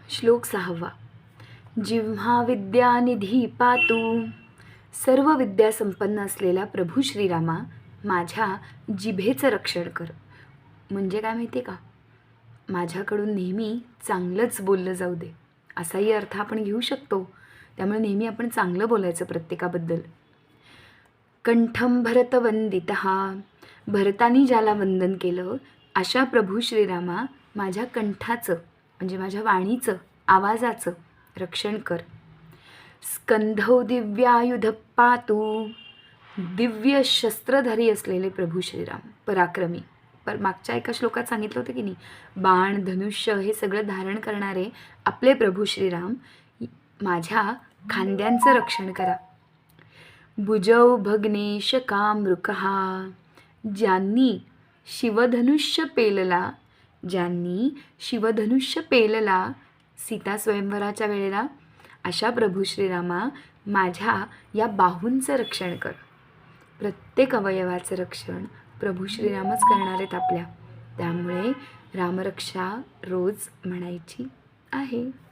श्लोक 6. जिव्हा विद्यानिधी पातू. सर्व विद्या संपन्न असलेला प्रभू श्रीरामा, माझ्या जिभेचं रक्षण कर. म्हणजे काय माहिती आहे का, माझ्याकडून नेहमी चांगलंच बोललं जाऊ दे, असाही अर्थ आपण घेऊ शकतो. त्यामुळे नेहमी आपण चांगलं बोलायचं प्रत्येकाबद्दल. कंठम भरतवंदितहा. भरतानी ज्याला वंदन केलं अशा प्रभू श्रीरामा, माझ्या कंठाचं म्हणजे माझ्या वाणीचं, आवाजाचं रक्षण कर. स्कंधौ दिव्यायुध पातू. दिव्य शस्त्रधारी असलेले प्रभू श्रीराम, पराक्रमी. मागच्या एका श्लोकात सांगितलं होतं की नाही, बाण धनुष्य हे सगळं धारण करणारे आपले प्रभू श्रीराम, माझ्या खांद्यांचं रक्षण करा. भुजौ भग्नेश कामृकहा. ज्यांनी शिवधनुष्य पेलला सीता स्वयंवराच्या वेळेला, अशा प्रभू श्रीरामा, माझ्या या बाहूंचं रक्षण कर. प्रत्येक अवयवाचं रक्षण प्रभू श्रीरामच करणार आहेत आपल्या. त्यामुळे रामरक्षा रोज म्हणायची आहे.